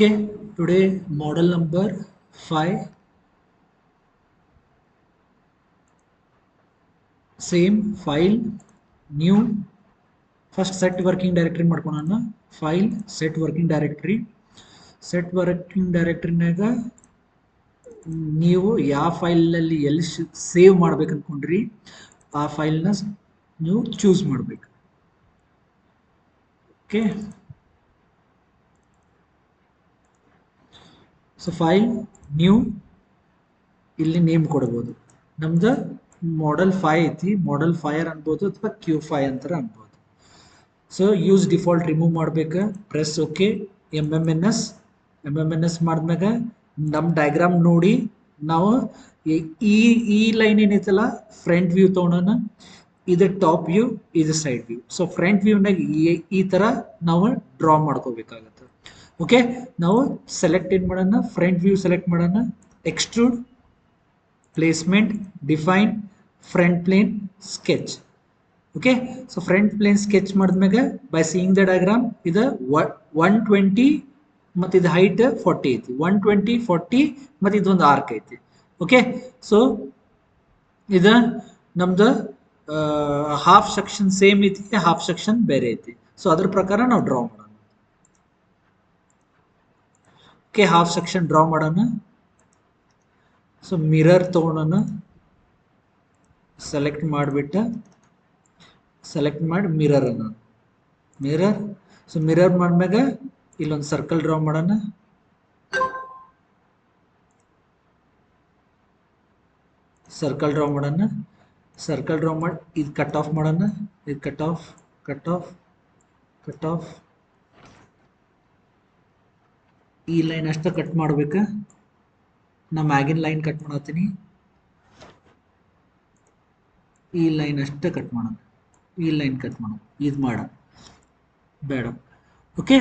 Okay, today model number 5, same file, new, first set working directory ಮಾಡ್ಕೊಳೋಣ. File, set working directory. Set working directory ನಾಗ ನೀವು ಯಾವ ಫೈಲಲ್ಲಿ ಎಲ್ಲಿ save ಮಾಡ್ಬೇಕು ಅನ್ಕೊಂಡ್ರಿ ಆ ಫೈಲ್ನ ನೀವು ಚೂಸ್ ಮಾಡಬೇಕು. ಓಕೆ, ಸೊ ಫೈಲ್ ನ್ಯೂ, ಇಲ್ಲಿ ನೇಮ್ ಕೊಡ್ಬೋದು. ನಮ್ದು ಮಾಡೆಲ್ 5 ಐತಿ, ಮಾಡೆಲ್ 5 ಅನ್ಬೋದು ಅಥವಾ Q5 ಅಂತಾರೆ ಅನ್ಬೋದು. ಸೊ ಯೂಸ್ ಡಿಫಾಲ್ಟ್ ರಿಮೂವ್ ಮಾಡ್ಬೇಕು, press okay. M M N S ಮಾಡಿದ್ಮ್ಯಾಗ ನಮ್ಮ ಡಯಾಗ್ರಾಮ್ ನೋಡಿ ನಾವು ಈ ಲೈನ್ ಏನೈತಲ್ಲ ಫ್ರಂಟ್ ವ್ಯೂ ತೊಗೊಳೋಣ. ಇದು ಟಾಪ್ ವ್ಯೂ, ಇದು ಸೈಡ್ ವ್ಯೂ. ಸೊ ಫ್ರಂಟ್ ವ್ಯೂನಾಗ ಈ ಥರ ನಾವು ಡ್ರಾ ಮಾಡ್ಕೋಬೇಕಾಗತ್ತೆ. ಓಕೆ, ನಾವು ಸೆಲೆಕ್ಟ್ ಏನು ಮಾಡೋಣ, ಫ್ರಂಟ್ ವ್ಯೂ ಸೆಲೆಕ್ಟ್ ಮಾಡೋಣ, extrude, placement, define, front plane, sketch. Okay, so front plane sketch ಮಾಡಿದ್ಮ್ಯಾಗ ಬೈ ಸೀಯಿಂಗ್ ದ ಡಯಾಗ್ರಾಮ್ ಇದು 120 ಮತ್ತು ಇದು ಹೈಟ್ 40 ಐತಿ. 120 40 ಮತ್ತು ಇದೊಂದು ಆರ್ಕ್ ಐತಿ. ಓಕೆ, ಸೊ ಇದು ನಮ್ದು ಹಾಫ್ ಸೆಕ್ಷನ್ ಸೇಮ್ ಐತಿ, ಹಾಫ್ ಸೆಕ್ಷನ್ ಬೇರೆ ಐತಿ. ಸೊ ಅದ್ರ ಪ್ರಕಾರ ನಾವು ಡ್ರಾ ಮಾಡೋಣ. ಓಕೆ, ಹಾಫ್ ಸೆಕ್ಷನ್ ಡ್ರಾ ಮಾಡೋಣ. ಸೊ ಮಿರರ್ ತೊಗೊಳೋಣ, ಸೆಲೆಕ್ಟ್ ಮಾಡಿಬಿಟ್ಟು ಸೆಲೆಕ್ಟ್ ಮಾಡಿ ಮಿರರ್ ಅನ್ನ ಮಿರರ್. ಸೊ ಮಿರರ್ ಮಾಡಿದ್ಮ್ಯಾಗ ಇಲ್ಲೊಂದು ಸರ್ಕಲ್ ಡ್ರಾ ಮಾಡೋಣ. ಸರ್ಕಲ್ ಡ್ರಾ ಮಾಡೋಣ, ಸರ್ಕಲ್ ಡ್ರಾ ಮಾಡಿ ಇದು ಕಟ್ ಆಫ್ ಮಾಡೋಣ. ಇದು cut off, cut off, cut off. ಈ ಲೈನ್ ಅಷ್ಟೇ ಕಟ್ ಮಾಡ್ಬೇಕಾ? ನಾ ಮ್ಯಾಗಿನ ಲೈನ್ ಕಟ್ ಮಾಡತ್ತೀನಿ. ಈ ಲೈನ್ ಅಷ್ಟೇ ಕಟ್ ಮಾಡೋಣ, ಈ ಲೈನ್ ಕಟ್ ಮಾಡೋಣ, ಇದು ಮಾಡ ಬೇಡ. ಓಕೆ,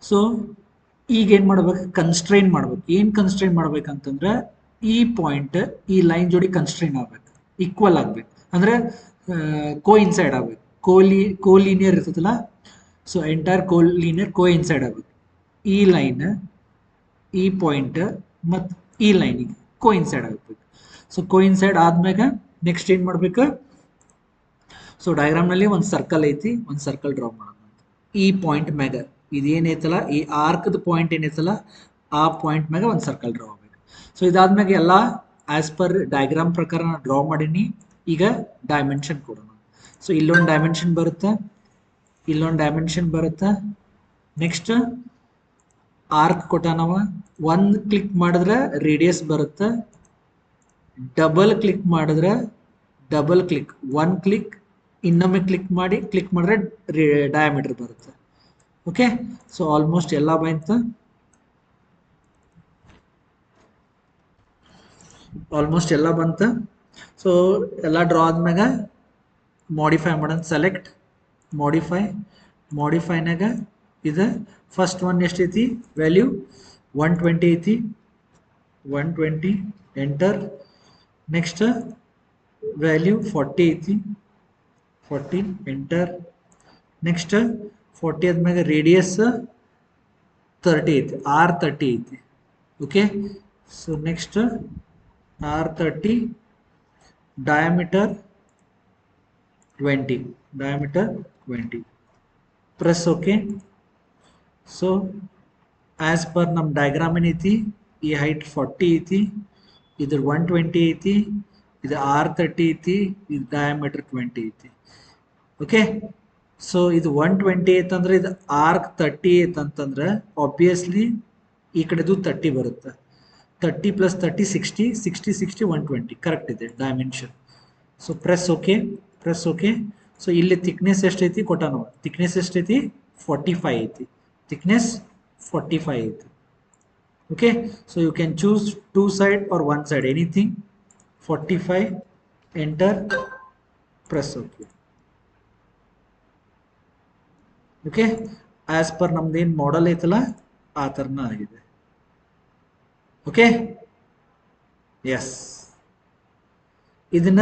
ಸೊ ಈಗ ಏನು ಮಾಡ್ಬೇಕು, ಕನ್ಸ್ಟ್ರೈನ್ ಮಾಡ್ಬೇಕು. ಏನು ಕನ್ಸ್ಟ್ರೈನ್ ಮಾಡ್ಬೇಕಂತಂದ್ರೆ ಈ ಪಾಯಿಂಟ್ ಈ ಲೈನ್ ಜೋಡಿ ಕನ್ಸ್ಟ್ರೈನ್ ಆಗ್ಬೇಕು, ಈಕ್ವಲ್ ಆಗ್ಬೇಕು, ಅಂದ್ರೆ ಕೋ ಇನ್ಸೈಡ್ ಆಗ್ಬೇಕು. ಕೋಲಿನಿಯರ್ ಇರ್ತದಲ್ಲ, ಸೊ ಎಂಟೈರ್ ಕೋಲಿನಿಯರ್ ಕೋ ಇನ್ಸೈಡ್ ಆಗ್ಬೇಕು. ಈ ಲೈನ್ ಈ ಪಾಯಿಂಟ್ ಮತ್ತು ಈ ಲೈನಿಗೆ ಕೋ ಇನ್ಸೈಡ್ ಆಗಬೇಕು. ಸೊ ಕೋ ಇನ್ಸೈಡ್ ಆದ್ಮ್ಯಾಗ ನೆಕ್ಸ್ಟ್ ಏನು ಮಾಡ್ಬೇಕು, ಸೊ ಡಯಾಗ್ರಾಮ್ನಲ್ಲಿ ಒಂದು ಸರ್ಕಲ್ ಐತಿ, ಒಂದು ಸರ್ಕಲ್ ಡ್ರಾ ಮಾಡೋಣ. ಈ ಪಾಯಿಂಟ್ ಮ್ಯಾಗ ಇದೇನೈತಲ್ಲ, ಈ ಆರ್ಕ್ದ ಪಾಯಿಂಟ್ ಏನೈತಲ್ಲ ಆ ಪಾಯಿಂಟ್ ಮ್ಯಾಗ ಒಂದು ಸರ್ಕಲ್ ಡ್ರಾ ಆಗ್ಬೇಕು. ಸೊ ಇದಾದ್ಮ್ಯಾಗ ಎಲ್ಲ ಆಸ್ ಪರ್ ಡಯಾಗ್ರಾಮ್ ಪ್ರಕಾರ ನಾನು ಡ್ರಾ ಮಾಡೀನಿ. ಈಗ ಡೈಮೆನ್ಷನ್ ಕೊಡೋಣ. ಸೊ ಇಲ್ಲೊಂದು ಡೈಮೆನ್ಷನ್ ಬರುತ್ತೆ, ಇಲ್ಲೊಂದು ಡೈಮೆನ್ಷನ್ ಬರುತ್ತೆ. ನೆಕ್ಸ್ಟ್ ಆರ್ಕ್ ಕೊಟ್ಟಾನವ, ಒಂದು ಕ್ಲಿಕ್ ಮಾಡಿದ್ರೆ ರೇಡಿಯಸ್ ಬರುತ್ತೆ, ಡಬಲ್ ಕ್ಲಿಕ್ ಮಾಡಿದ್ರೆ ಡಬಲ್ ಕ್ಲಿಕ್, ಒನ್ ಕ್ಲಿಕ್, ಇನ್ನೊಮ್ಮೆ ಕ್ಲಿಕ್ ಮಾಡಿದ್ರೆ ಡಯಾಮೀಟರ್ ಬರುತ್ತೆ. ಓಕೆ, ಸೊ ಆಲ್ಮೋಸ್ಟ್ ಎಲ್ಲ ಬಂತು, ಆಲ್ಮೋಸ್ಟ್ ಎಲ್ಲ ಬಂತು. ಸೊ ಎಲ್ಲ ಡ್ರಾ ಆದ್ಮ್ಯಾಗ ಮಾಡಿಫೈ ಮಾಡೋಣ. ಸೆಲೆಕ್ಟ್, ಮಾಡಿಫೈ, ಮಾಡಿಫೈನಾಗ ಇದು ಫಸ್ಟ್ ಒನ್ ಎಷ್ಟೈತಿ ವ್ಯಾಲ್ಯೂ 120 ಐತಿ, 120 ಎಂಟರ್. ನೆಕ್ಸ್ಟ್ ವ್ಯಾಲ್ಯೂ 40 ಐತಿ, 40 ಎಂಟರ್. ನೆಕ್ಸ್ಟ್ 40 ಆದ್ಮ್ಯಾಗ ರೇಡಿಯಸ್ 30 ಐತಿ, R30 ಐತಿ. Okay, so next R30, diameter 20, diameter 20. Press okay. So as per ನಮ್ಮ ಡಯಾಗ್ರಾಮ್ ಏನೈತಿ, ಈ ಹೈಟ್ 40 ಐತಿ, ಇದ್ರ 120 ಐತಿ, ಇದು R30 ಐತಿ, ಇದು ಡಯಾಮೀಟರ್ 20 ಐತಿ. ಓಕೆ, ಸೊ ಇದು 120 ಐತಂದ್ರೆ ಇದು ಆರ್ಕ್ 30 ಐತಂತಂದ್ರೆ ಆಬ್ವಿಯಸ್ಲಿ ಈ ಕಡೆದು 30 ಬರುತ್ತೆ. 30 + 30 60, 60 60 120 ಕರೆಕ್ಟ್ ಇದೆ dimension. So press okay, press okay. So ಇಲ್ಲಿ ಥಿಕ್ನೆಸ್ ಎಷ್ಟೈತಿ ಕೊಟ್ಟಾನವ, ಥಿಕ್ನೆಸ್ ಎಷ್ಟೈತಿ 45 ಐತಿ, ಥಿಕ್ನೆಸ್ 45 ಐತಿ. Okay, so you can choose 2 side or 1 side, anything. 45 enter, press okay. Okay, as per ನಮ್ದೇನು ಮಾಡೆಲ್ ಐತಲ್ಲ ಆ ಥರನ ಆಗಿದೆ. ಓಕೆ, ಎಸ್, ಇದನ್ನ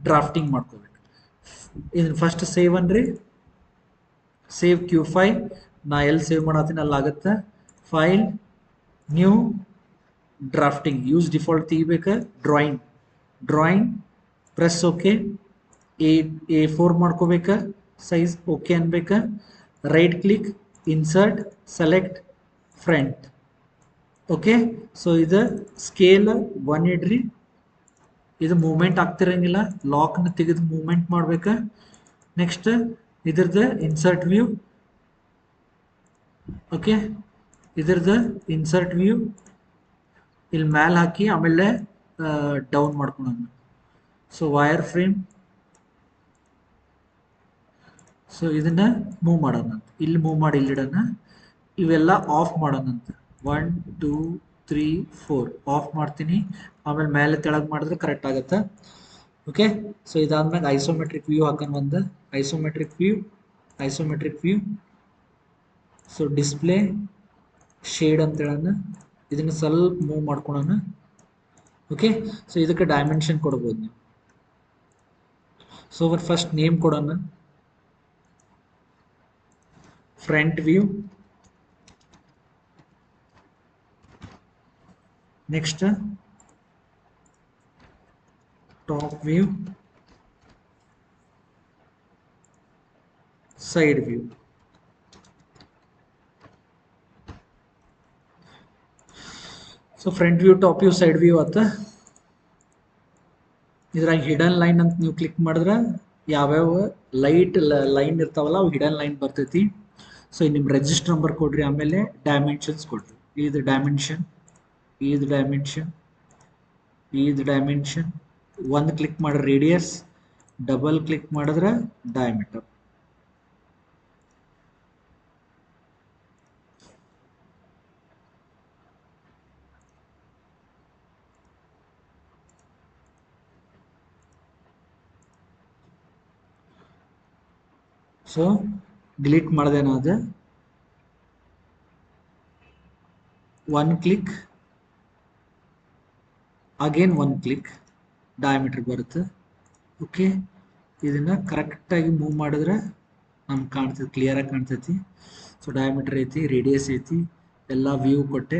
ಡ್ರಾಫ್ಟಿಂಗ್ ಮಾಡ್ಕೋಬೇಕು. ಇದನ್ನ ಫಸ್ಟ್ ಸೇವ್ ಅನ್ರಿ, ಸೇವ್ Q5. ನಾ ಎಲ್ಲಿ ಸೇವ್ ಮಾಡತ್ತೀನಿ ಅಲ್ಲಾಗುತ್ತೆ. File, new drafting use default ತೆಗಿಬೇಕಾ drawing drawing press okay A4 ಮಾಡ್ಕೋಬೇಕಾ ಸೈಜ್ ಓಕೆ ಅನ್ಬೇಕಾ right click insert select front okay so ಇದು ಸ್ಕೇಲ್ 1 ಇಡ್ರಿ ಇದು ಮೂವ್ಮೆಂಟ್ ಆಗ್ತಿರಂಗಿಲ್ಲ ಲಾಕ್ನ ತೆಗೆದು ಮೂವ್ಮೆಂಟ್ ಮಾಡ್ಬೇಕಾ ನೆಕ್ಸ್ಟ್ ಇದ್ರದ್ದು ಇನ್ಸರ್ಟ್ ವ್ಯೂ ಓಕೆ ಇದ್ರದ್ದು ಇನ್ಸರ್ಟ್ ವ್ಯೂ ಇಲ್ಲಿ ಮ್ಯಾಲೆ ಹಾಕಿ ಆಮೇಲೆ ಡೌನ್ ಮಾಡ್ಕೊಳೋಣ ಸೊ ವೈರ್ ಫ್ರೇಮ್ ಸೊ ಇದನ್ನ ಮೂವ್ ಮಾಡೋಣ ಇಲ್ಲಿ ಮೂವ್ ಮಾಡಿ ಇಲ್ಲಿಡೋಣ ಇವೆಲ್ಲ ಆಫ್ ಮಾಡೋಣಂತ 1 2 3 4 ಆಫ್ ಮಾಡ್ತೀನಿ ಆಮೇಲೆ ಮೇಲೆ ತೆಳಗ್ ಮಾಡಿದ್ರೆ ಕರೆಕ್ಟ್ ಆಗುತ್ತೆ ಓಕೆ ಸೊ ಇದಾದ್ಮೇಲೆ ಐಸೋಮೆಟ್ರಿಕ್ ವ್ಯೂ ಹಾಕೊಂಡು ಬಂದ isometric view so display shade ಅಂತ ಹೇಳೋಣ ಇದನ್ನ ಸ್ವಲ್ಪ ಮೂವ್ ಮಾಡ್ಕೊಳೋಣ ಓಕೆ ಸೊ ಇದಕ್ಕೆ ಡೈಮೆನ್ಷನ್ ಕೊಡ್ಬೋದು ನೀವು ಸೊ ಫಸ್ಟ್ ನೇಮ್ ಕೊಡೋಣ front view next top view side view so front view top view side view ಆತ ಇದ್ರಾಗ ಹಿಡನ್ ಲೈನ್ ಅಂತ ನೀವು ಕ್ಲಿಕ್ ಮಾಡಿದ್ರೆ ಯಾವ್ಯಾವ ಲೈಟ್ ಲೈನ್ ಇರ್ತಾವಲ್ಲ ಅವು ಹಿಡನ್ ಲೈನ್ ಬರ್ತೈತಿ ಸೊ ನಿಮ್ಮ ರಿಜಿಸ್ಟರ್ ನಂಬರ್ ಕೊಡ್ರಿ ಆಮೇಲೆ ಡೈಮೆನ್ಷನ್ಸ್ ಕೊಡ್ರಿ ಇದು ಡೈಮೆನ್ಷನ್ ಒಂದು ಕ್ಲಿಕ್ ಮಾಡ್ರೆ ರೇಡಿಯಸ್ ಡಬಲ್ ಕ್ಲಿಕ್ ಮಾಡಿದ್ರೆ ಡಯಾಮೀಟರ್ ಸೊ ಡಿಲೀಟ್ ಮಾಡ್ದೇನ ಅದು one click again one click diameter ಬರುತ್ತೆ ಓಕೆ ಇದನ್ನ ಕರೆಕ್ಟಾಗಿ ಮೂವ್ ಮಾಡಿದ್ರೆ ನಮ್ಗೆ ಕಾಣ್ತೈತಿ ಕ್ಲಿಯರಾಗಿ ಕಾಣ್ತೈತಿ ಸೊ ಡಯಾಮೀಟರ್ ಐತಿ ರೇಡಿಯಸ್ ಐತಿ ಎಲ್ಲ ವ್ಯೂ ಕೊಟ್ಟೆ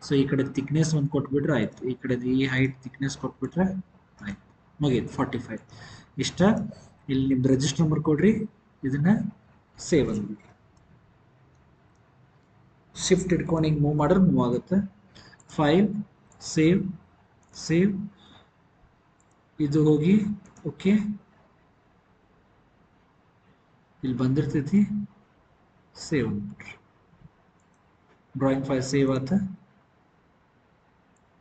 ಸೊ ಈ ಕಡೆ ಥಿಕ್ನೆಸ್ ಒಂದು ಕೊಟ್ಬಿಟ್ರೆ ಆಯ್ತು ಈ ಕಡೆ ಈ ಹೈಟ್ ಥಿಕ್ನೆಸ್ ಕೊಟ್ಬಿಟ್ರೆ ಆಯ್ತು ಮುಗೀತು 45 ಇಷ್ಟ ಇಲ್ಲಿ ನಿಮ್ಮ ರಿಜಿಸ್ಟರ್ ನಂಬರ್ ಕೊಡ್ರಿ ಇದನ್ನ ಸೇವ್ ಅಂದ್ಬಿಟ್ರಿ ಶಿಫ್ಟ್ ಇಟ್ಕೊಂಡು ಹಿಂಗೆ ಮೂವ್ ಮಾಡಿದ್ರೆ ಮೂವ್ ಆಗುತ್ತೆ ಫೈಲ್ ಸೇವ್ ಇದು ಹೋಗಿ ಓಕೆ ಇಲ್ಲಿ ಬಂದಿರ್ತೈತಿ ಸೇವ್ ಅಂದ್ಬಿಟ್ರಿ ಡ್ರಾಯಿಂಗ್ ಫೈಲ್ ಸೇವ್ ಆತ